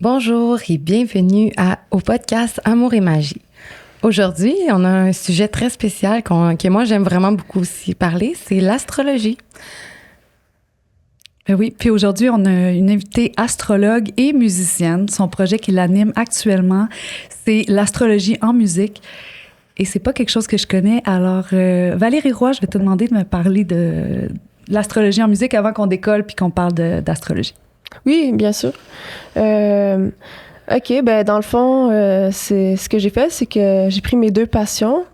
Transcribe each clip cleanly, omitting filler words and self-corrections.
Bonjour et bienvenue au podcast Amour et magie. Aujourd'hui, on a un sujet très spécial que moi j'aime vraiment beaucoup aussi parler, c'est l'astrologie. Oui, puis aujourd'hui, on a une invitée astrologue et musicienne. Son projet qui l'anime actuellement, c'est l'astrologie en musique. Et c'est pas quelque chose que je connais. Alors, Valérie Roy, je vais te demander de me parler de l'astrologie en musique avant qu'on décolle puis qu'on parle d'astrologie. Oui, bien sûr. OK, ben dans le fond, c'est ce que j'ai fait, c'est que j'ai pris mes deux passions.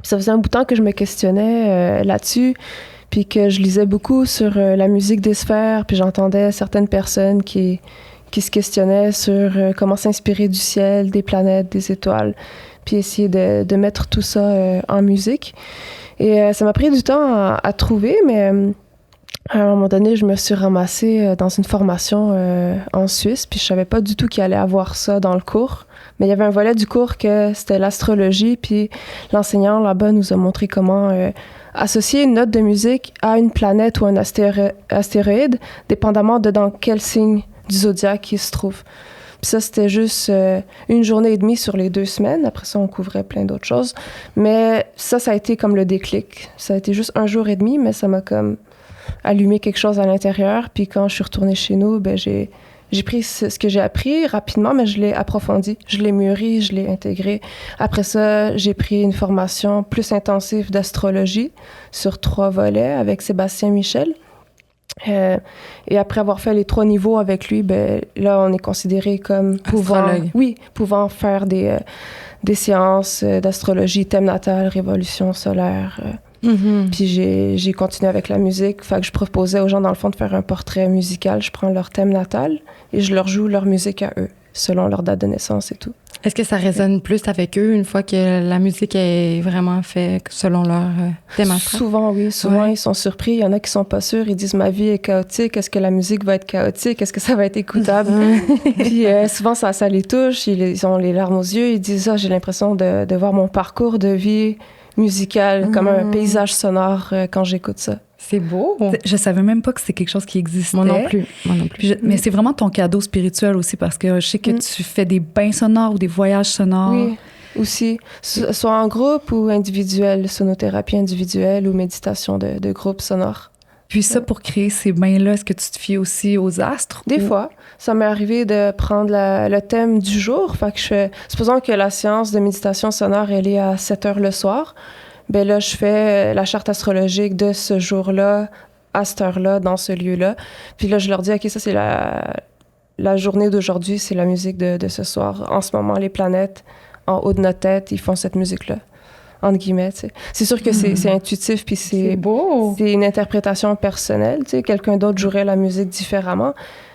Puis ça faisait un bout de temps que je me questionnais là-dessus, puis que je lisais beaucoup sur la musique des sphères, puis j'entendais certaines personnes qui se questionnaient sur comment s'inspirer du ciel, des planètes, des étoiles, puis essayer de mettre tout ça en musique. Et ça m'a pris du temps à trouver, mais... à un moment donné, je me suis ramassée dans une formation en Suisse, puis je savais pas du tout qu'il allait avoir ça dans le cours. Mais il y avait un volet du cours que c'était l'astrologie, puis l'enseignant là-bas nous a montré comment associer une note de musique à une planète ou un astéroïde, dépendamment de dans quel signe du zodiaque il se trouve. Puis ça, c'était juste une journée et demie sur les 2 semaines. Après ça, on couvrait plein d'autres choses. Mais ça a été comme le déclic. Ça a été juste 1 jour et demi, mais ça m'a comme allumer quelque chose à l'intérieur. Puis quand je suis retournée chez nous, ben j'ai pris ce que j'ai appris rapidement, mais je l'ai approfondi, je l'ai mûri, je l'ai intégré. Après ça, j'ai pris une formation plus intensive d'astrologie sur 3 volets avec Sébastien Michel. Et après avoir fait les 3 niveaux avec lui, ben là, on est considéré comme pouvant faire des séances d'astrologie, thème natal, révolution solaire. Puis j'ai continué avec la musique. Fait que je proposais aux gens, dans le fond, de faire un portrait musical. Je prends leur thème natal et je leur joue leur musique à eux, selon leur date de naissance et tout. Est-ce que ça résonne plus avec eux une fois que la musique est vraiment faite selon leur thème astral? Souvent, oui. Souvent, Ils sont surpris. Il y en a qui sont pas sûrs. Ils disent « Ma vie est chaotique. Est-ce que la musique va être chaotique? Est-ce que ça va être écoutable? » Puis souvent, ça les touche. Ils ont les larmes aux yeux. Ils disent « J'ai l'impression de voir mon parcours de vie musical, comme un paysage sonore quand j'écoute ça. » C'est beau. Je savais même pas que c'était quelque chose qui existait. Moi non plus. Mais c'est vraiment ton cadeau spirituel aussi, parce que je sais que tu fais des bains sonores ou des voyages sonores. Oui, aussi. Soit en groupe ou individuel, sonothérapie individuelle ou méditation de groupe sonore. Puis ça, pour créer ces bains-là, est-ce que tu te fies aussi aux astres? Des fois. Ça m'est arrivé de prendre le thème du jour. Fait que supposons que la séance de méditation sonore, elle est à 7 heures le soir. Ben là, je fais la charte astrologique de ce jour-là, à cette heure-là, dans ce lieu-là. Puis là, je leur dis, OK, ça, c'est la journée d'aujourd'hui, c'est la musique de ce soir. En ce moment, les planètes, en haut de notre tête, ils font cette musique-là. Entre guillemets, tu sais. C'est sûr que c'est intuitif, puis c'est beau. C'est une interprétation personnelle, tu sais. Quelqu'un d'autre jouerait la musique différemment,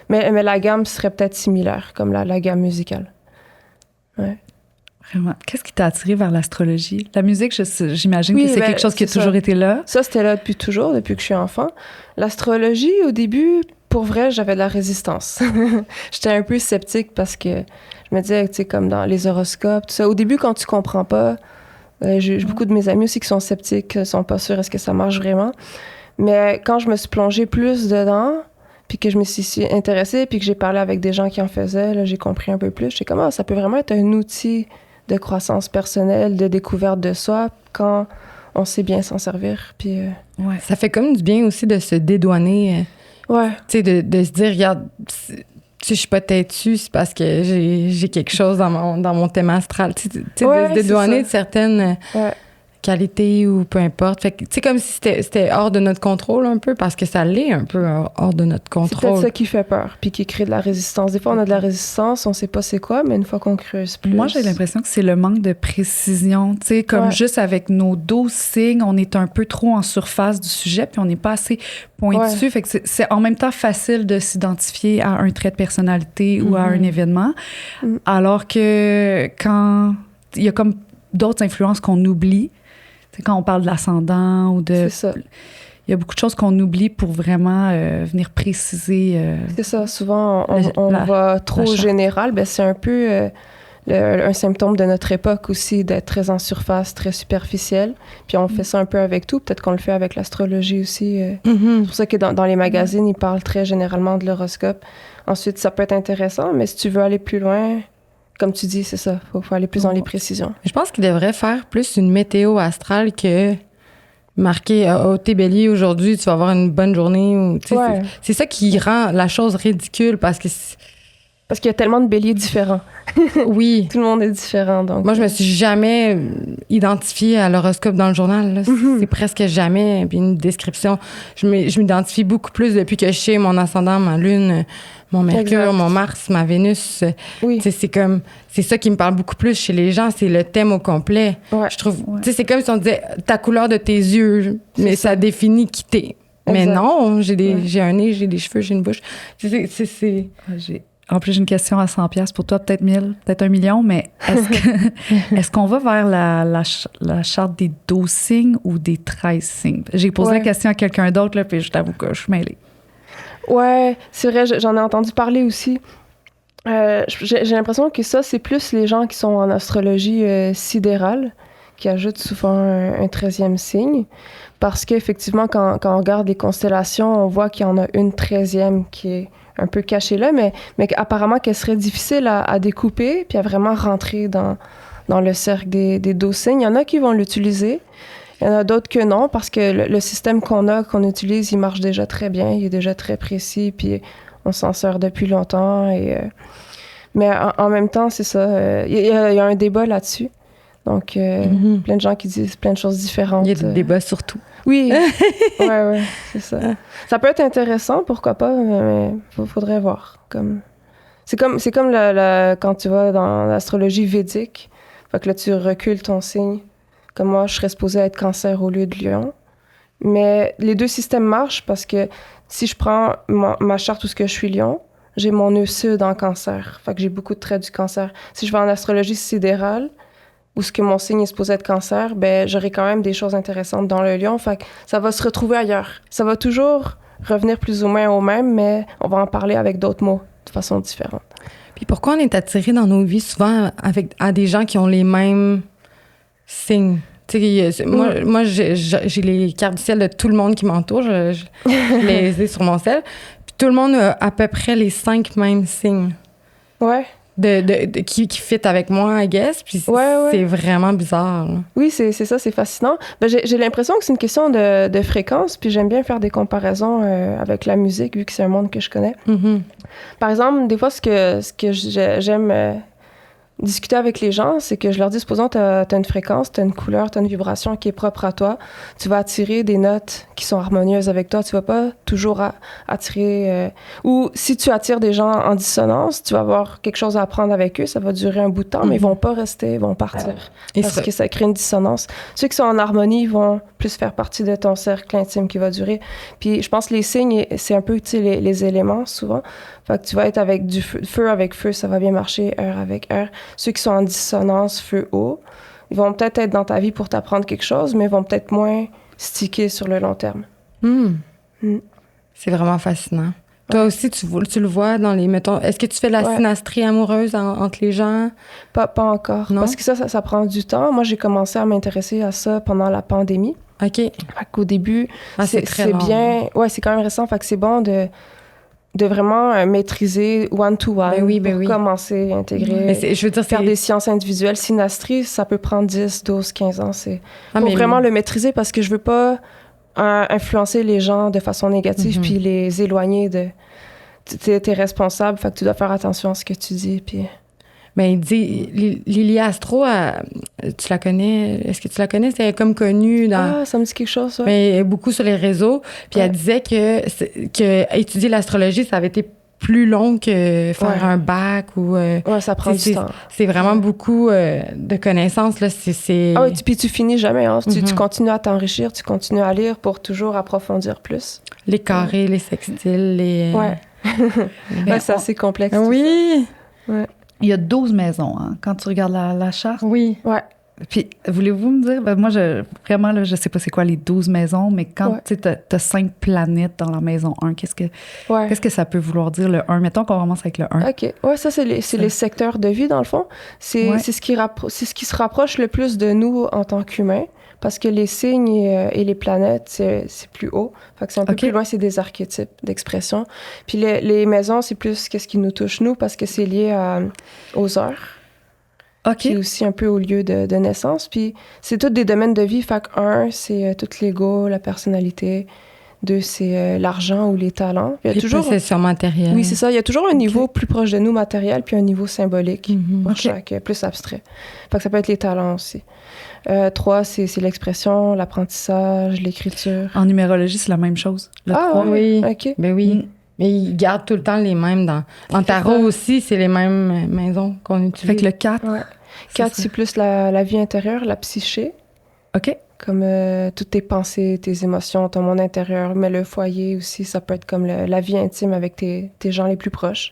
mais la gamme serait peut-être similaire, comme la gamme musicale. Ouais. Vraiment. Qu'est-ce qui t'a attiré vers l'astrologie? La musique, j'imagine que c'est quelque chose qui a toujours été là. Ça, c'était là depuis toujours, depuis que je suis enfant. L'astrologie, au début, pour vrai, j'avais de la résistance. J'étais un peu sceptique parce que je me disais, tu sais, comme dans les horoscopes, tout ça. Au début, quand tu comprends pas, j'ai beaucoup de mes amis aussi qui sont sceptiques, qui sont pas sûrs est-ce que ça marche vraiment. Mais quand je me suis plongée plus dedans, puis que je me suis intéressée, puis que j'ai parlé avec des gens qui en faisaient, là, j'ai compris un peu plus. J'étais comme, ça peut vraiment être un outil de croissance personnelle, de découverte de soi, quand on sait bien s'en servir. Puis, ouais. Ça fait comme du bien aussi de se dédouaner. Ouais. Tu sais, de se dire, regarde, si je suis pas têtue, c'est parce que j'ai quelque chose dans mon thème astral. Tu sais, de se dédouaner de certaines qualité ou peu importe. Fait que, tu sais, comme si c'était hors de notre contrôle un peu, parce que ça l'est un peu hors de notre contrôle. C'est peut-être ça qui fait peur, puis qui crée de la résistance. Des fois, on a de la résistance, on sait pas c'est quoi, mais une fois qu'on creuse plus... Moi, j'ai l'impression que c'est le manque de précision. Tu sais, comme juste avec nos 12 signes, on est un peu trop en surface du sujet, puis on n'est pas assez pointu. Fait que c'est en même temps facile de s'identifier à un trait de personnalité ou à un événement, alors que quand il y a comme d'autres influences qu'on oublie, quand on parle de l'ascendant ou de... C'est ça. Il y a beaucoup de choses qu'on oublie pour vraiment venir préciser... c'est ça. Souvent, on va trop général. Ben, c'est un peu un symptôme de notre époque aussi, d'être très en surface, très superficiel. Puis on fait ça un peu avec tout. Peut-être qu'on le fait avec l'astrologie aussi. C'est pour ça que dans les magazines, ils parlent très généralement de l'horoscope. Ensuite, ça peut être intéressant, mais si tu veux aller plus loin, comme tu dis, c'est ça. Faut aller plus dans les précisions. Je pense qu'il devrait faire plus une météo astrale que marquer t'es bélier aujourd'hui, tu vas avoir une bonne journée. Ou, c'est ça qui rend la chose ridicule parce qu'il y a tellement de béliers différents. Oui. Tout le monde est différent. Donc, moi, je me suis jamais identifiée à l'horoscope dans le journal. Là. C'est presque jamais. Puis une description. Je m'identifie beaucoup plus depuis que je sais mon ascendant, ma lune, mon Mercure, mon Mars, ma Vénus. Oui. C'est ça qui me parle beaucoup plus chez les gens, c'est le thème au complet. Ouais. Je trouve. C'est comme si on disait ta couleur de tes yeux, mais ça définit qui t'es. Mais non, j'ai un nez, j'ai des cheveux, j'ai une bouche. En plus, j'ai une question à 100$ pour toi, peut-être 1000, peut-être 1 million, mais est-ce qu'on va vers la charte des 12 signes ou des 13 signes? J'ai posé la question à quelqu'un d'autre, là, puis je t'avoue que je suis mêlée. Ouais, c'est vrai, j'en ai entendu parler aussi. J'ai l'impression que ça, c'est plus les gens qui sont en astrologie sidérale qui ajoutent souvent un 13e signe. Parce qu'effectivement, quand on regarde les constellations, on voit qu'il y en a une 13e qui est un peu cachée là, mais apparemment qu'elle serait difficile à découper puis à vraiment rentrer dans le cercle des 12 signes. Il y en a qui vont l'utiliser. Il y en a d'autres que non, parce que le système qu'on utilise, il marche déjà très bien, il est déjà très précis, puis on s'en sert depuis longtemps. Mais en même temps, c'est ça, il y a un débat là-dessus. Donc, plein de gens qui disent plein de choses différentes. Il y a des débats sur tout. Oui, ouais, c'est ça. Ça peut être intéressant, pourquoi pas, mais faudrait voir. C'est comme quand tu vas dans l'astrologie védique, fait que là, tu recules ton signe. Comme moi, je serais supposée être Cancer au lieu de Lion. Mais les deux systèmes marchent parce que si je prends ma charte où je suis Lion, j'ai mon nœud sud en Cancer. Fait que j'ai beaucoup de traits du Cancer. Si je vais en astrologie sidérale, où ce que mon signe est supposé être Cancer, ben j'aurai quand même des choses intéressantes dans le Lion. Fait que ça va se retrouver ailleurs. Ça va toujours revenir plus ou moins au même, mais on va en parler avec d'autres mots de façon différente. Puis pourquoi on est attiré dans nos vies souvent à des gens qui ont les mêmes signes? Moi, j'ai les cartes du ciel de tout le monde qui m'entoure. Je les ai sur mon ciel. Puis tout le monde a à peu près les 5 mêmes signes. Ouais. Qui fit avec moi, I guess. Puis c'est vraiment bizarre. Là. Oui, c'est ça, c'est fascinant. Ben, j'ai l'impression que c'est une question de fréquence, puis j'aime bien faire des comparaisons avec la musique, vu que c'est un monde que je connais. Mm-hmm. Par exemple, des fois, ce que j'aime discuter avec les gens, c'est que je leur dis, supposons t'as une fréquence, t'as une couleur, t'as une vibration qui est propre à toi, tu vas attirer des notes qui sont harmonieuses avec toi, tu vas pas toujours attirer... ou si tu attires des gens en dissonance, tu vas avoir quelque chose à apprendre avec eux, ça va durer un bout de temps, mais ils vont pas rester, ils vont partir. Parce que ça crée une dissonance. Ceux qui sont en harmonie, ils vont plus faire partie de ton cercle intime qui va durer. Puis je pense que les signes, c'est un peu, tu sais, les éléments, souvent. Fait que tu vas être avec du feu avec feu, ça va bien marcher, air avec air. Ceux qui sont en dissonance, feu, eau, ils vont peut-être être dans ta vie pour t'apprendre quelque chose, mais ils vont peut-être moins sticker sur le long terme. C'est vraiment fascinant. Toi aussi, tu le vois dans les... Mettons, est-ce que tu fais de la synastrie amoureuse entre les gens? Pas encore. Non? Parce que ça prend du temps. Moi, j'ai commencé à m'intéresser à ça pendant la pandémie. OK. Fait qu'au début, c'est bien... Ouais, c'est quand même récent. Fait que c'est bon de vraiment maîtriser one-to-one pour commencer à intégrer, faire des sciences individuelles. Synastrie, ça peut prendre 10, 12, 15 ans. Faut vraiment le maîtriser parce que je veux pas influencer les gens de façon négative puis les éloigner de... T'es responsable, fait que tu dois faire attention à ce que tu dis. Puis... Ben, il dit... Lily Astro, tu la connais? Est-ce que tu la connais? C'est comme connue dans... Ah, ça me dit quelque chose, ça. Ben, beaucoup sur les réseaux. Puis elle disait que étudier l'astrologie, ça avait été plus long que faire un bac ou... ça prend du temps. C'est vraiment beaucoup de connaissances, là. Ah oui, puis tu finis jamais, hein. Tu continues à t'enrichir, tu continues à lire pour toujours approfondir plus. Les carrés, les sextiles, les... C'est assez complexe. Oui! Ouais. Il y a 12 maisons, hein, quand tu regardes la charte. Oui. Ouais. Puis, voulez-vous me dire, moi, vraiment, là, je sais pas c'est quoi les 12 maisons, mais quand tu as 5 planètes dans la maison 1, qu'est-ce que ça peut vouloir dire, le 1? Mettons qu'on commence avec le 1. OK. Ouais, ça, c'est les secteurs de vie, dans le fond. C'est ce qui se rapproche le plus de nous en tant qu'humains. parce que les signes et les planètes, c'est plus haut. Fait que c'est un peu plus loin, c'est des archétypes d'expression. Puis les maisons, c'est plus qu'est-ce qui nous touche, nous, parce que c'est lié aux heures. Puis aussi un peu au lieu de naissance. Puis c'est tous des domaines de vie. Fait que 1, c'est tout l'ego, la personnalité. 2, c'est l'argent ou les talents. Il y a toujours possession matérielle. Oui, c'est ça. Il y a toujours un niveau plus proche de nous matériel, puis un niveau symbolique pour chaque, plus abstrait. Fait que ça peut être les talents aussi. 3, c'est l'expression, l'apprentissage, l'écriture. En numérologie, c'est la même chose. Le 3. Oui. OK. Ben oui. Mais ils gardent tout le temps les mêmes. En tarot aussi, c'est les mêmes maisons qu'on utilise. Fait que le 4. 4, c'est plus la vie intérieure, la psyché. OK. Comme toutes tes pensées, tes émotions, ton monde intérieur. Mais le foyer aussi, ça peut être comme la vie intime avec tes gens les plus proches.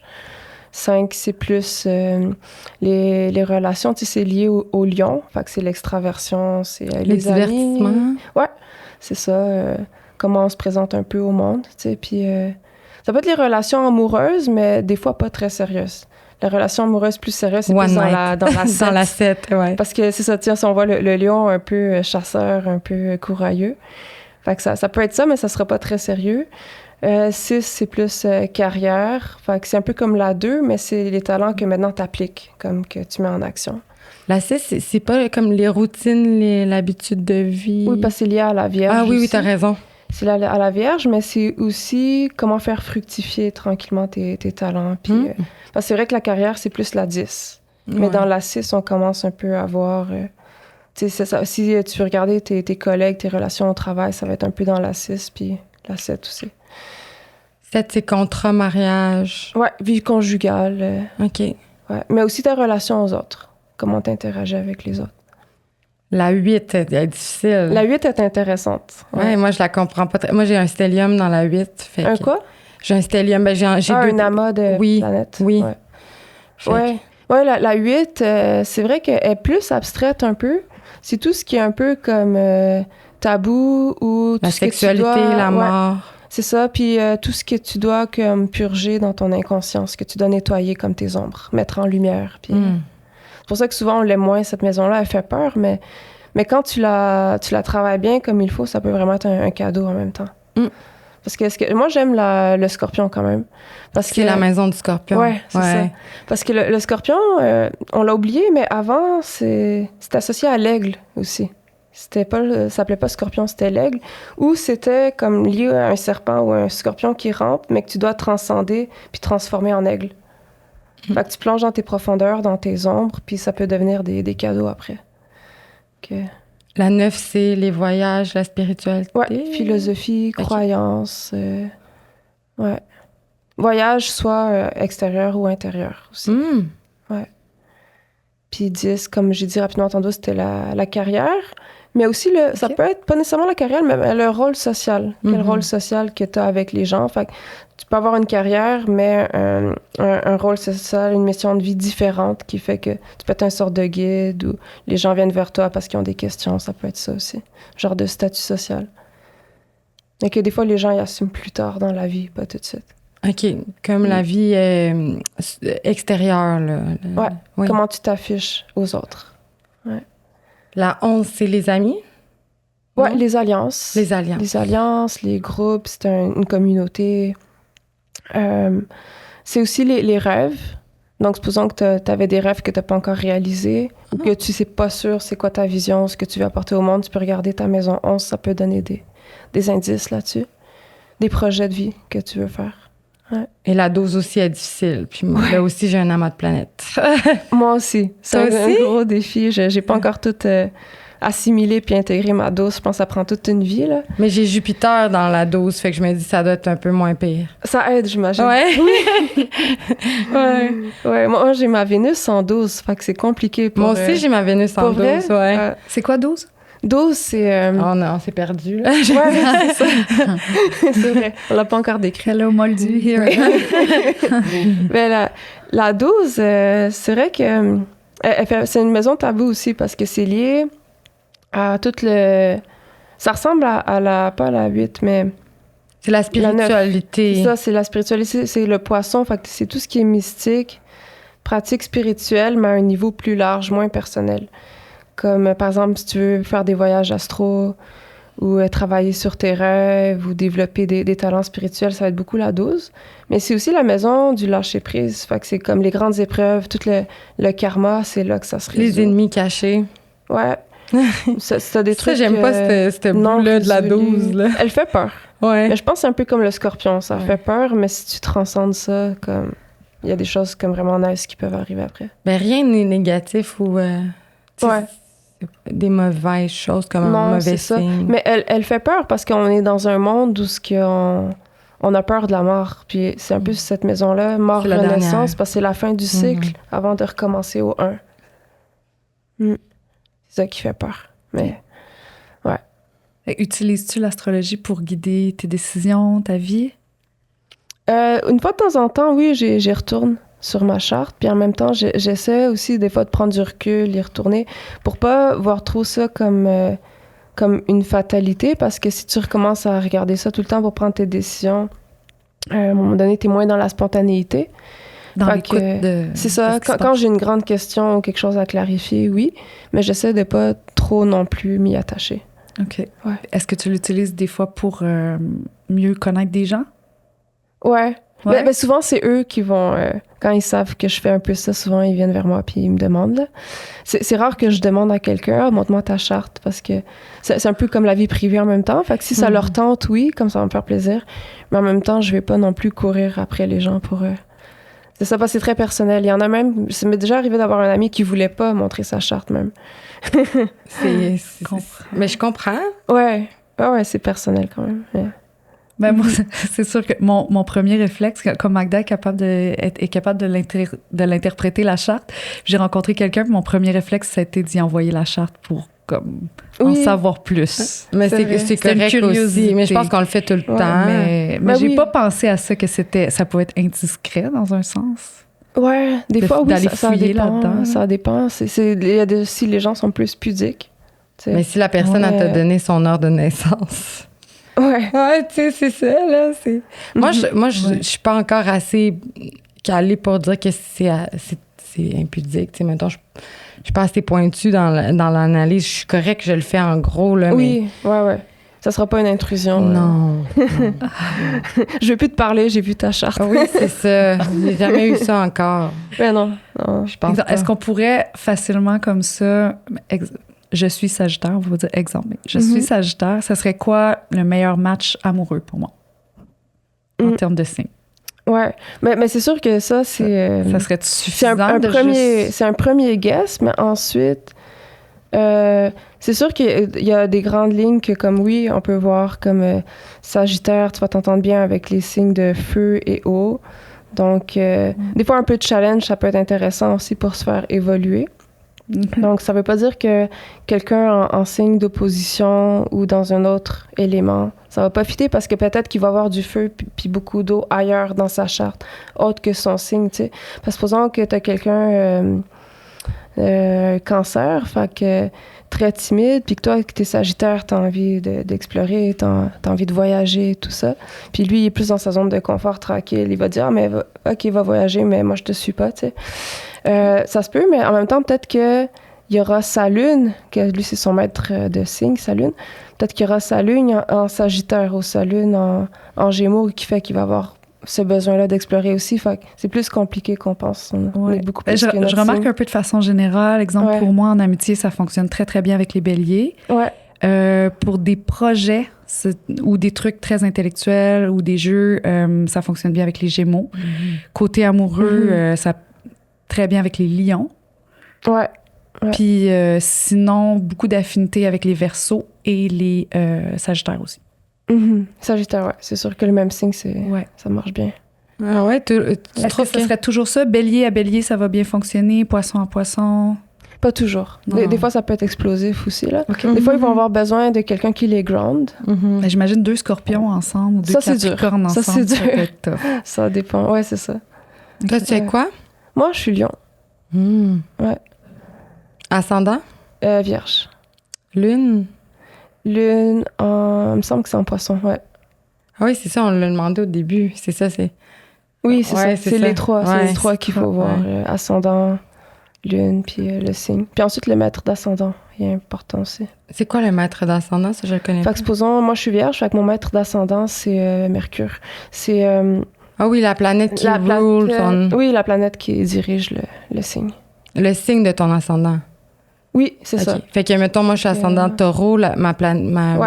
5, c'est plus les relations. Tu sais, c'est lié au lion. Fait que c'est l'extraversion, c'est les divertissements. Amis. Ouais, c'est ça. Comment on se présente un peu au monde. Tu sais, puis ça peut être les relations amoureuses, mais des fois pas très sérieuses. La relation amoureuse plus sérieuse, c'est plus dans la 7. Dans la 7, ouais. Parce que c'est ça, tiens, si on voit le lion un peu chasseur, un peu courailleux. Fait que ça peut être ça, mais ça sera pas très sérieux. 6, c'est plus carrière. Fait que c'est un peu comme la 2, mais c'est les talents que maintenant t'appliques, comme que tu mets en action. La 6, c'est pas comme les routines, l'habitude de vie. Oui, parce que c'est lié à la Vierge. Ah oui, aussi. oui, t'as raison. C'est à la Vierge, mais c'est aussi comment faire fructifier tranquillement tes talents. Puis, parce que c'est vrai que la carrière, c'est plus la 10. Mais dans la 6, on commence un peu à voir... tu sais, ça, si tu veux regarder tes collègues, tes relations au travail, ça va être un peu dans la 6, puis la 7 aussi. 7, c'est contrat, mariage. Ouais, vie conjugale. OK. Ouais. Mais aussi ta relation aux autres. Comment t'interagis avec les autres. La 8 est difficile. La 8 est intéressante. Ouais, moi, je la comprends pas très. Moi, j'ai un stellium dans la 8. Fait un quoi? J'ai un stellium. Ben, j'ai un amas de planètes. Oui. Ouais, la 8, c'est vrai qu'elle est plus abstraite un peu. C'est tout ce qui est un peu comme tabou ou tout la ce sexualité, que tu dois, la mort. C'est ça, puis tout ce que tu dois comme purger dans ton inconscience, que tu dois nettoyer comme tes ombres, mettre en lumière. Puis, c'est pour ça que souvent on l'aime moins, cette maison-là, elle fait peur, mais quand tu la travailles bien comme il faut, ça peut vraiment être un cadeau en même temps. Parce que moi, j'aime le scorpion quand même. C'est la maison du scorpion. Oui, c'est ça. Parce que le scorpion, on l'a oublié, mais avant, c'est associé à l'aigle aussi. Ça s'appelait pas scorpion, c'était l'aigle. Ou c'était comme lié à un serpent ou un scorpion qui rampe, mais que tu dois transcender puis transformer en aigle. Fait que tu plonges dans tes profondeurs, dans tes ombres, puis ça peut devenir des cadeaux après. La 9, c'est les voyages, la spiritualité. Ouais, philosophie, croyance. Ouais. Voyage, soit extérieur ou intérieur aussi. Ouais. Puis 10, comme j'ai dit rapidement tantôt, c'était la carrière. Mais aussi, ça peut être pas nécessairement la carrière, mais le rôle social. Quel rôle social que tu as avec les gens. Fait que tu peux avoir une carrière, mais un rôle social, une mission de vie différente qui fait que tu peux être une sorte de guide ou les gens viennent vers toi parce qu'ils ont des questions. Ça peut être ça aussi. Genre de statut social. Et que des fois, les gens y assument plus tard dans la vie, pas tout de suite. OK. Comme la vie extérieure. Là. Oui. Comment tu t'affiches aux autres. Ouais. La 11, c'est les amis? Oui, les alliances. Les alliances. Les alliances, les groupes, c'est une communauté. C'est aussi les rêves. Donc, supposons que tu avais des rêves que tu n'as pas encore réalisés ou que tu ne sais pas sûr c'est quoi ta vision, ce que tu veux apporter au monde. Tu peux regarder ta maison 11, ça peut donner des indices là-dessus. Des projets de vie que tu veux faire. Ouais. Et la 12 aussi est difficile. Puis moi, là aussi, j'ai un amas de planètes. Moi aussi. C'est un gros défi. Je n'ai pas encore tout assimilé puis intégré ma 12. Je pense que ça prend toute une vie. Là. Mais j'ai Jupiter dans la 12, fait que je me dis que ça doit être un peu moins pire. Ça aide, j'imagine. Ouais. Oui. Ouais. Moi, j'ai ma Vénus en 12, fait que c'est compliqué pour... Moi aussi, j'ai ma Vénus en 12, ouais. C'est quoi 12? 12, c'est... Oh non, c'est perdu, là. Ouais, c'est ça. C'est vrai. On l'a pas encore décrit. Hello, Moldu, here. Mais la 12, c'est vrai que c'est une maison tabou aussi parce que c'est lié à tout le... Ça ressemble pas à la 8, mais... C'est la spiritualité. C'est ça, c'est la spiritualité, c'est le poisson. Fait que c'est tout ce qui est mystique, pratique spirituelle, mais à un niveau plus large, moins personnel. Comme, par exemple, si tu veux faire des voyages astro ou travailler sur tes rêves ou développer des talents spirituels, ça va être beaucoup la 12. Mais c'est aussi la maison du lâcher-prise. Fait que c'est comme les grandes épreuves, tout le karma, c'est là que ça se résout. Les ennemis cachés. Ouais. C'est des trucs... Ça, j'aime pas cette boule-là de la 12. Là. Elle fait peur. Ouais. Mais je pense que c'est un peu comme le scorpion. Ça fait peur, mais si tu transcendes ça, comme... Il y a des choses comme vraiment nice qui peuvent arriver après. Ben, rien n'est négatif ou... des mauvaises choses comme un mauvais signe. Mais elle fait peur parce qu'on est dans un monde où on a peur de la mort. Puis c'est un peu cette maison-là, mort-renaissance, parce que c'est la fin du cycle avant de recommencer au 1. C'est ça qui fait peur. Mais, ouais. Utilises-tu l'astrologie pour guider tes décisions, ta vie? Une fois de temps en temps, oui, j'y retourne sur ma charte. Puis en même temps, j'essaie aussi des fois de prendre du recul, y retourner, pour pas voir trop ça comme une fatalité, parce que si tu recommences à regarder ça tout le temps pour prendre tes décisions, à un moment donné, t'es moins dans la spontanéité. Dans l'écoute de... C'est ça. Quand j'ai une grande question ou quelque chose à clarifier, oui, mais j'essaie de pas trop non plus m'y attacher. OK. Ouais. Est-ce que tu l'utilises des fois pour mieux connaître des gens? Ouais. Ben, souvent, c'est eux qui vont... quand ils savent que je fais un peu ça, souvent, ils viennent vers moi puis ils me demandent. Là. C'est rare que je demande à quelqu'un « montre-moi ta charte » parce que c'est un peu comme la vie privée en même temps. Fait que si ça leur tente, oui, comme ça va me faire plaisir. Mais en même temps, je vais pas non plus courir après les gens pour... C'est ça, parce que c'est très personnel. Il y en a même... Ça m'est déjà arrivé d'avoir un ami qui voulait pas montrer sa charte même. Mais je comprends. Ouais. Ouais, c'est personnel quand même. Yeah. Ben moi, c'est sûr que mon premier réflexe, comme Magda est capable de l'interpréter, la charte, j'ai rencontré quelqu'un, puis mon premier réflexe, ça a été d'y envoyer la charte pour en savoir plus. Mais c'est correct aussi. Mais je pense qu'on le fait tout le temps. Mais j'ai pas pensé à ça, que ça pouvait être indiscret dans un sens. Ouais, des fois, oui, ça dépend. Là-dedans. Ça dépend. Si les gens sont plus pudiques. T'sais. Mais si la personne t'a donné son heure de naissance... Ouais, tu sais, c'est ça, là. Moi, je suis pas encore assez calée pour dire que c'est impudique. Tu sais, mettons, je suis pas assez pointue dans l'analyse. Je suis correcte, je le fais en gros, là. Oui, ouais. Ça sera pas une intrusion. Non. Je veux plus te parler, j'ai vu ta charte. Oui, c'est ça. J'ai jamais eu ça encore. Mais non. Je pense pas. Est-ce qu'on pourrait facilement comme ça... Je suis Sagittaire, on va dire exemple. Je suis Sagittaire, ça serait quoi le meilleur match amoureux pour moi en termes de signe? Ouais, mais c'est sûr que ça, c'est... ça serait suffisant c'est un premier guess, mais ensuite, c'est sûr qu'il y a des grandes lignes que, comme oui, on peut voir comme Sagittaire, tu vas t'entendre bien avec les signes de feu et eau. Donc, des fois, un peu de challenge, ça peut être intéressant aussi pour se faire évoluer. Donc, ça veut pas dire que quelqu'un en signe d'opposition ou dans un autre élément, ça va pas fitter parce que peut-être qu'il va avoir du feu puis beaucoup d'eau ailleurs dans sa charte, autre que son signe, tu sais. Parce que supposons que tu as quelqu'un cancer, fait que très timide, puis que toi, que t'es Sagittaire, t'as envie d'explorer, t'as envie de voyager, tout ça. Puis lui, il est plus dans sa zone de confort, tranquille. Il va dire, ah, mais OK, va voyager, mais moi, je te suis pas, tu sais. Ça se peut, mais en même temps, peut-être qu'il y aura sa lune, que lui, c'est son maître de signe, sa lune. Peut-être qu'il y aura sa lune en Sagittaire ou sa lune en Gémeaux, qui fait qu'il va avoir ce besoin-là d'explorer aussi. Fait que c'est plus compliqué qu'on pense. On est beaucoup plus je remarque un peu de façon générale. Exemple, pour moi, en amitié, ça fonctionne très, très bien avec les béliers. Pour des projets ou des trucs très intellectuels ou des jeux, ça fonctionne bien avec les Gémeaux. Côté amoureux, ça très bien avec les lions. Puis sinon, beaucoup d'affinités avec les Verseaux et les Sagittaires aussi. Sagittaire, ouais. C'est sûr que le même signe, ça marche bien. Ah ouais, est-ce que ce serait toujours ça? Bélier à bélier, ça va bien fonctionner? Poisson à poisson? Pas toujours. Des fois, ça peut être explosif aussi, là. Des fois, ils vont avoir besoin de quelqu'un qui les ground. Ben, j'imagine 2 scorpions ensemble ou 2 capricornes ensemble. Ça, c'est dur. Ça peut être tough. Ça dépend. Ouais, c'est ça. Toi, tu es quoi? Moi, je suis lion. Ouais. Ascendant? Vierge. Lune? Lune, il me semble que c'est en poisson, ouais. Ah oui, c'est ça, on l'a demandé au début. C'est ça, c'est... Oui, c'est ça. C'est les trois. C'est les 3 qu'il faut voir. Ascendant, lune, puis le signe. Puis ensuite, le maître d'ascendant. il est important aussi. C'est quoi le maître d'ascendant? Ça, je le connais pas. Fait que supposons, moi, je suis vierge, fait que mon maître d'ascendant, c'est Mercure. C'est... ah oui, la planète qui rule ton... Oui, la planète qui dirige le signe. Le signe de ton ascendant. Oui, c'est ça. Fait que, mettons, moi, je suis ascendant taureau, ma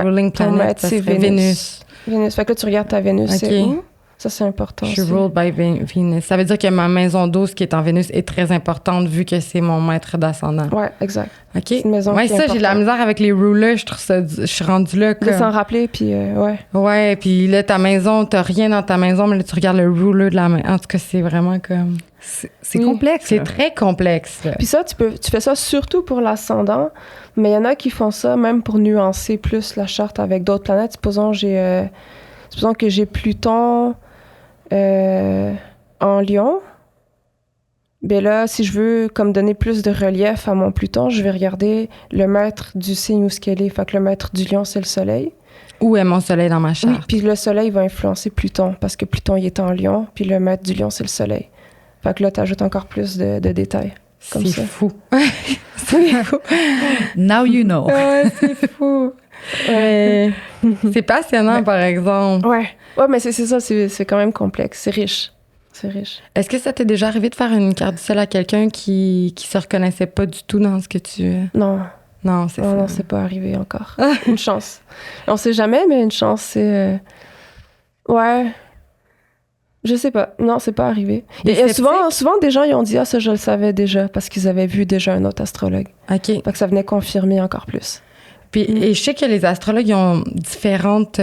ruling planet, ça serait Vénus. Vénus. Fait que là, tu regardes ta Vénus, c'est où? Ça, c'est important. Je suis ruled by Venus. Ça veut dire que ma maison 12 qui est en Vénus est très importante vu que c'est mon maître d'ascendant. Ouais, exact. OK. C'est une maison ouais, qui est ça, j'ai de la misère avec les rulers. Je trouve ça... Je suis rendue là. De s'en rappeler, puis ouais. Ouais, puis là, ta maison, t'as rien dans ta maison, mais là, tu regardes le ruler de la main. En tout cas, c'est vraiment comme... C'est complexe. C'est très complexe. Puis ça, tu fais ça surtout pour l'ascendant, mais il y en a qui font ça même pour nuancer plus la charte avec d'autres planètes. Supposons que j'ai Pluton en Lion. Ben là, si je veux comme donner plus de relief à mon Pluton, je vais regarder le maître du signe où ce qu'elle est. Fait que le maître du Lion, c'est le Soleil. Où est mon Soleil dans ma charte? Oui, puis le Soleil va influencer Pluton, parce que Pluton, il est en Lion, puis le maître du Lion, c'est le Soleil. Fait que là, t'ajoutes encore plus de détails. C'est fou. C'est fou. Now you know. Ouais, c'est fou. Ouais. C'est passionnant, par exemple. Ouais, mais c'est ça, c'est quand même complexe. C'est riche. C'est riche. Est-ce que ça t'est déjà arrivé de faire une carte du ciel à quelqu'un qui se reconnaissait pas du tout dans ce que tu... Non. Non, c'est ça. Non, c'est pas arrivé encore. Une chance. On sait jamais, mais une chance, c'est... Ouais. Je sais pas. Non, c'est pas arrivé. Et souvent, des gens, ils ont dit « Ah, ça, je le savais déjà », parce qu'ils avaient vu déjà un autre astrologue. OK. Fait que ça venait confirmer encore plus. Puis, et je sais que les astrologues, ils ont différentes... tu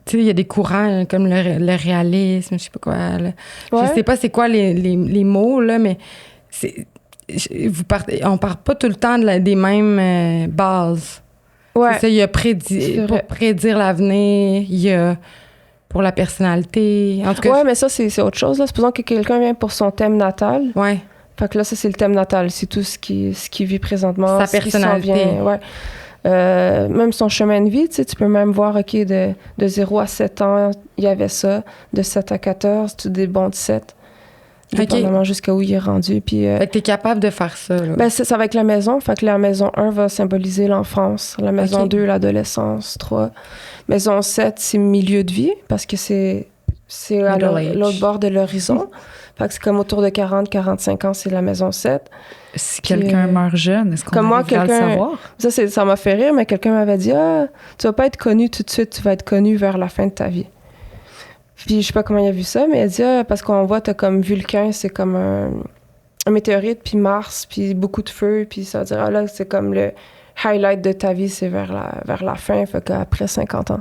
sais, il y a des courants comme le réalisme, je sais pas quoi. Là. Ouais. Je sais pas c'est quoi les mots, là, mais on part pas tout le temps des mêmes bases. Ouais. C'est ça, il y a pour prédire l'avenir, il y a pour la personnalité. En tout cas, ouais, mais ça, c'est autre chose. Là. Supposons que quelqu'un vient pour son thème natal. Ouais. Fait que là, ça, c'est le thème natal. C'est tout ce qui vit présentement. Sa personnalité. Ouais. Même son chemin de vie, tu sais, tu peux même voir, OK, de 0 à 7 ans, il y avait ça. De 7 à 14, tu des bons de 7. Dépendamment jusqu'à où il est rendu. Puis, fait que t'es capable de faire ça, là. Ben, c'est avec la maison. Fait que la maison 1 va symboliser l'enfance. La maison 2, l'adolescence. 3. Maison 7, c'est milieu de vie, parce que c'est à l'autre bord de l'horizon. Fait que c'est comme autour de 40-45 ans, c'est la maison 7. Si quelqu'un meurt jeune, est-ce qu'on arrive à le savoir? Ça m'a fait rire, mais quelqu'un m'avait dit « Ah, tu vas pas être connu tout de suite, tu vas être connu vers la fin de ta vie. » Puis je sais pas comment il a vu ça, mais il a dit « Ah, parce qu'on voit, t'as comme Vulcain, c'est comme un météorite, puis Mars, puis beaucoup de feu, puis ça veut dire « Ah là, c'est comme le highlight de ta vie, c'est vers la fin, fait qu'après 50 ans. »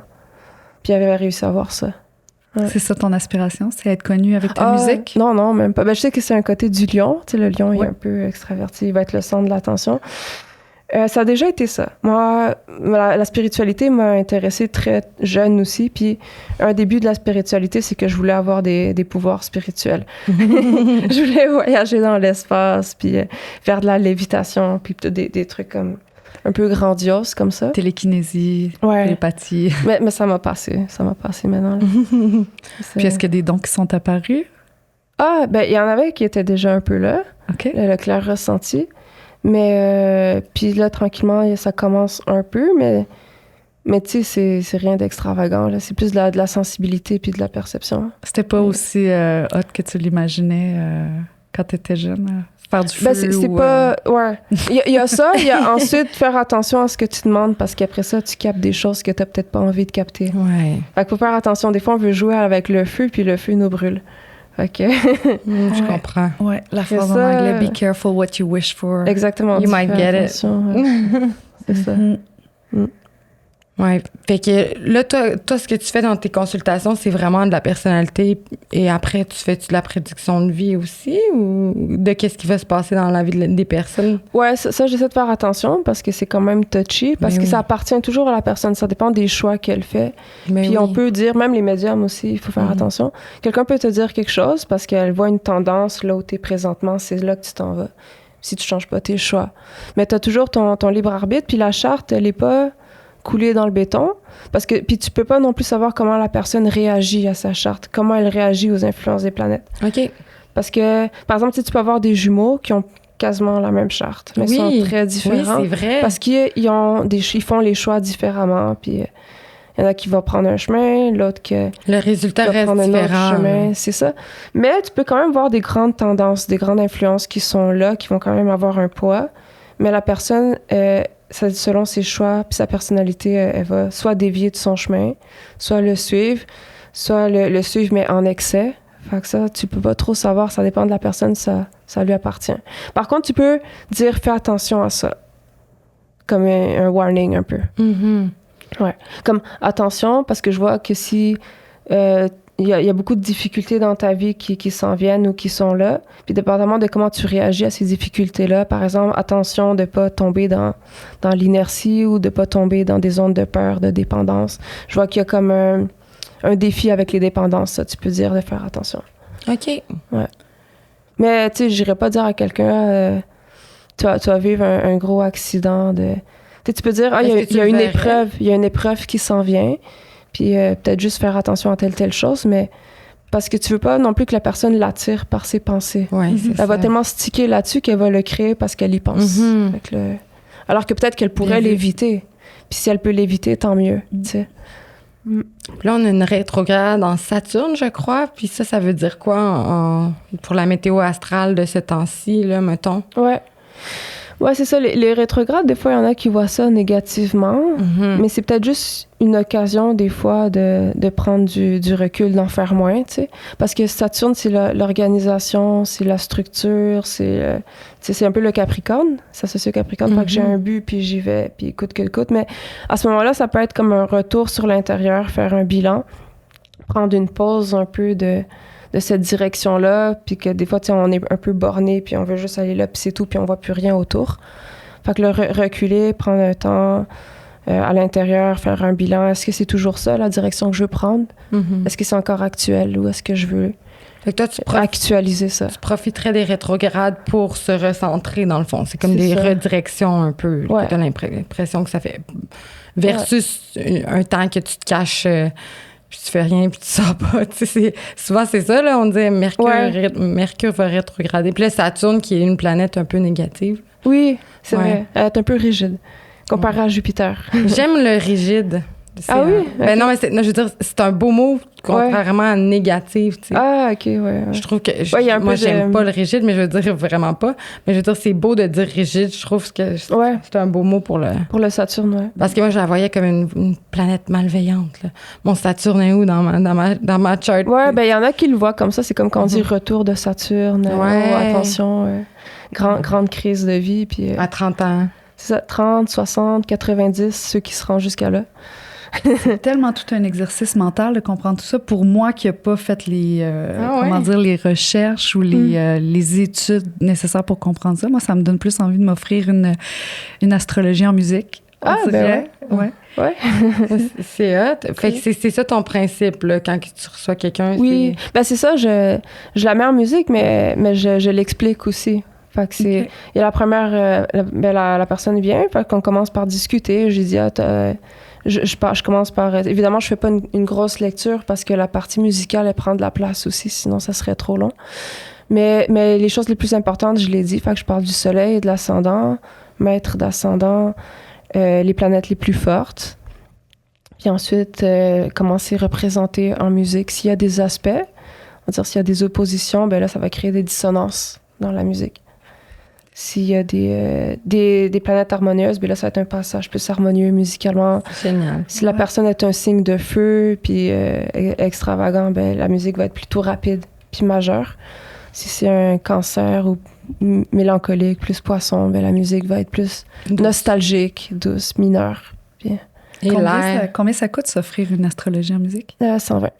Puis il avait réussi à voir ça. Ouais. C'est ça ton aspiration, c'est être connu avec ta musique? Non, même pas. Ben, je sais que c'est un côté du lion. Tu sais, le lion est un peu extraverti, il va être le centre de l'attention. Ça a déjà été ça. Moi, la spiritualité m'a intéressée très jeune aussi. Puis un début de la spiritualité, c'est que je voulais avoir des pouvoirs spirituels. Je voulais voyager dans l'espace, puis faire de la lévitation, puis des trucs comme un peu grandioses comme ça. Télékinésie, télépathie. Mais ça m'a passé maintenant. Puis est-ce qu'il y a des dons qui sont apparus? Ah, ben il y en avait qui étaient déjà un peu là. OK. Le clair ressenti. Mais puis là, tranquillement, ça commence un peu, mais tu sais, c'est rien d'extravagant. Là. C'est plus de la sensibilité puis de la perception. C'était pas aussi hot que tu l'imaginais quand tu étais jeune? Faire du feu c'est pas... Ouais. Il y a ça. Il y a ensuite faire attention à ce que tu demandes parce qu'après ça, tu captes des choses que tu n'as peut-être pas envie de capter. Ouais. Fait qu'il faut faire attention. Des fois, on veut jouer avec le feu puis le feu nous brûle. Fait que... je comprends. Ouais, la phrase en anglais, « Be careful what you wish for. » Exactement. You might get it. Ouais. C'est ça. Ouais. Fait que là, toi, ce que tu fais dans tes consultations, c'est vraiment de la personnalité et après, tu fais-tu de la prédiction de vie aussi ou de qu'est-ce qui va se passer dans la vie des personnes? Ouais, ça j'essaie de faire attention parce que c'est quand même touchy, parce que ça appartient toujours à la personne. Ça dépend des choix qu'elle fait. Puis on peut dire, même les médiums aussi, il faut faire attention. Quelqu'un peut te dire quelque chose parce qu'elle voit une tendance là où tu es présentement, c'est là que tu t'en vas. Si tu changes pas tes choix. Mais tu as toujours ton libre arbitre, puis la charte, elle est pas coulée dans le béton, parce que puis tu peux pas non plus savoir comment la personne réagit à sa charte, comment elle réagit aux influences des planètes. OK. Parce que, par exemple, tu peux avoir des jumeaux qui ont quasiment la même charte, mais sont très différents. Oui, c'est vrai. Parce ils font les choix différemment, puis il y en a qui vont prendre un chemin, l'autre que le résultat va reste prendre un autre différent. chemin, c'est ça. Mais tu peux quand même voir des grandes tendances, des grandes influences qui sont là, qui vont quand même avoir un poids. Mais la personne, selon ses choix puis sa personnalité, elle va soit dévier de son chemin, soit le suivre, soit le suivre mais en excès. Fait que ça, tu peux pas trop savoir, ça dépend de la personne, ça lui appartient. Par contre, tu peux dire fais attention à ça, comme un warning un peu. Mm-hmm. Ouais. Comme attention, parce que je vois que si il y a beaucoup de difficultés dans ta vie qui s'en viennent ou qui sont là, puis dépendamment de comment tu réagis à ces difficultés-là, par exemple, attention de pas tomber dans l'inertie ou de pas tomber dans des zones de peur, de dépendance. Je vois qu'il y a comme un défi avec les dépendances, ça, tu peux dire de faire attention. OK. Ouais. Mais, tu sais, j'irais pas dire à quelqu'un, tu vas vivre un gros accident de... Tu peux dire, il y a une épreuve qui s'en vient, puis peut-être juste faire attention à telle chose, mais parce que tu veux pas non plus que la personne l'attire par ses pensées. Ouais, Elle va tellement sticker là-dessus qu'elle va le créer parce qu'elle y pense. Mm-hmm. Alors que peut-être qu'elle pourrait l'éviter. Puis si elle peut l'éviter, tant mieux, tu sais. Là, on a une rétrograde en Saturne, je crois. Puis ça veut dire quoi pour la météo astrale de ce temps-ci, là, mettons? Ouais, c'est ça. Les rétrogrades, des fois, il y en a qui voient ça négativement. Mm-hmm. Mais c'est peut-être juste une occasion, des fois, de prendre du recul, d'en faire moins, tu sais. Parce que Saturne, c'est l'organisation, c'est la structure, c'est un peu le Capricorne. Ça s'associe au Capricorne. Fait que j'ai un but, puis j'y vais, puis coûte que coûte. Mais à ce moment-là, ça peut être comme un retour sur l'intérieur, faire un bilan, prendre une pause un peu de cette direction-là, puis que des fois, tu sais, on est un peu borné, puis on veut juste aller là, puis c'est tout, puis on voit plus rien autour. Fait que reculer, prendre un temps à l'intérieur, faire un bilan. Est-ce que c'est toujours ça, la direction que je veux prendre? Mm-hmm. Est-ce que c'est encore actuel ou est-ce que je veux fait que toi, actualiser ça? Tu profiterais des rétrogrades pour se recentrer, dans le fond. C'est comme des redirections un peu. Tu as l'impression que ça fait... Versus un temps que tu te caches... puis tu fais rien, puis tu sors pas. Souvent, c'est ça, là, on dit Mercure va rétrograder. Puis là, Saturne, qui est une planète un peu négative. Oui, c'est vrai. Elle est un peu rigide, comparée à Jupiter. J'aime le rigide. Ah oui? Ben non, mais je veux dire, c'est un beau mot, contrairement à négatif, tu sais. Ah, OK, ouais. Je trouve que... moi, j'aime pas le rigide, mais je veux dire vraiment pas. Mais je veux dire, c'est beau de dire rigide. Je trouve que c'est un beau mot pour le... Pour le Saturne, ouais. Parce que moi, je la voyais comme une planète malveillante, là. Mon Saturne est où dans ma chart? Ouais, ben il y en a qui le voient comme ça. C'est comme quand on dit retour de Saturne. Attention, grande crise de vie. Puis, à 30 ans. C'est ça, 30, 60, 90, ceux qui se rendent jusqu'à là. C'est tellement tout un exercice mental de comprendre tout ça. Pour moi qui n'ai pas fait les recherches ou les études nécessaires pour comprendre ça, moi, ça me donne plus envie de m'offrir une astrologie en musique. Ben ouais. C'est hot. Fait que c'est ça ton principe, là, quand tu reçois quelqu'un. Oui, ben c'est ça, je la mets en musique, mais je l'explique aussi. Fait que c'est... Okay. Et la première... la personne vient, fait qu'on commence par discuter. J'ai dit, je commence par... Évidemment, je fais pas une grosse lecture parce que la partie musicale, elle prend de la place aussi, sinon ça serait trop long. Mais les choses les plus importantes, je l'ai dit, fait que je parle du soleil et de l'ascendant, maître d'ascendant, les planètes les plus fortes. Puis ensuite, comment c'est représenté en musique. S'il y a des aspects, on va dire s'il y a des oppositions, ben là, ça va créer des dissonances dans la musique. S'il y a des planètes harmonieuses, ben là, ça va être un passage plus harmonieux musicalement. Génial. Si la personne est un signe de feu puis extravagant, ben la musique va être plutôt rapide puis majeure. Si c'est un cancer ou mélancolique, plus poisson, ben la musique va être plus nostalgique, douce, mineure. Puis, et combien ça coûte s'offrir une astrologie en musique? 120.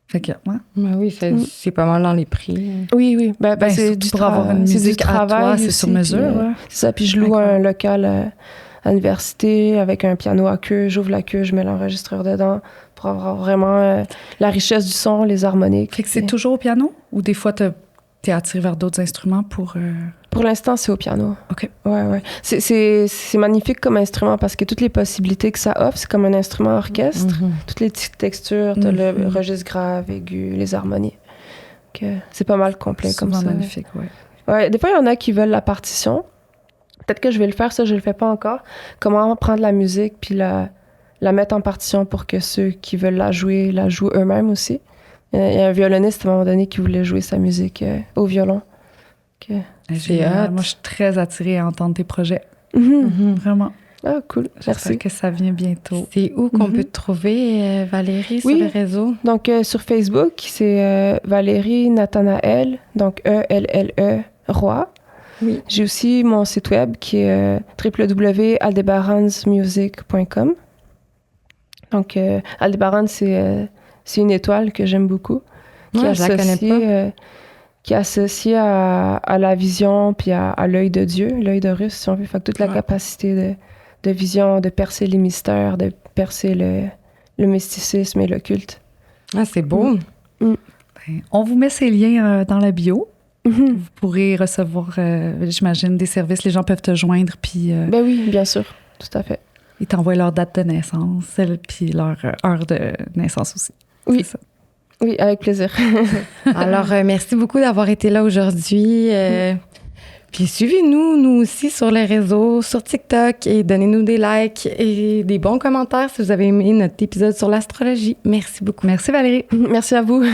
Fait que, ouais. Ben oui, c'est pas mal dans les prix. Oui. Ben, c'est pour avoir une musique à toi, c'est sur mesure. Puis, c'est ça, puis je loue un local à l'université avec un piano à queue. J'ouvre la queue, je mets l'enregistreur dedans pour avoir vraiment la richesse du son, les harmoniques. Fait que c'est toujours au piano? Ou des fois, t'es attiré vers d'autres instruments pour... Pour l'instant, c'est au piano. OK. Ouais. C'est magnifique comme instrument parce que toutes les possibilités que ça offre, c'est comme un instrument orchestre. Mm-hmm. Toutes les petites textures, t'as le registre grave, aigu, les harmonies. C'est pas mal complet comme ça. C'est magnifique, ouais. Ouais, des fois, il y en a qui veulent la partition. Peut-être que je vais le faire, ça, je le fais pas encore. Comment prendre la musique puis la mettre en partition pour que ceux qui veulent la jouent eux-mêmes aussi. Il y a un violoniste à un moment donné qui voulait jouer sa musique au violon. C'est moi, je suis très attirée à entendre tes projets. Vraiment. Ah, cool. Merci. Que ça vient bientôt. C'est où qu'on peut te trouver, Valérie, sur les réseaux? Donc, sur Facebook, c'est Valérie Nathanaël, donc E-L-L-E, Roy. Oui. J'ai aussi mon site web qui est www.aldebaransmusic.com. Donc, Aldebaran, c'est une étoile que j'aime beaucoup. Je la connais pas. Qui est associée à la vision puis à l'œil de Dieu, l'œil de Russe, si on veut. Fait que toute la capacité de vision, de percer les mystères, de percer le mysticisme et le culte. Ah, c'est beau. Ben, on vous met ces liens dans la bio. Vous pourrez recevoir, j'imagine, des services. Les gens peuvent te joindre, puis... Ben oui, bien sûr. Tout à fait. Ils t'envoient leur date de naissance, puis leur heure de naissance aussi. Oui. C'est ça. Oui, avec plaisir. Alors, merci beaucoup d'avoir été là aujourd'hui. Puis suivez-nous, nous aussi, sur les réseaux, sur TikTok, et donnez-nous des likes et des bons commentaires si vous avez aimé notre épisode sur l'astrologie. Merci beaucoup. Merci Valérie. Merci à vous.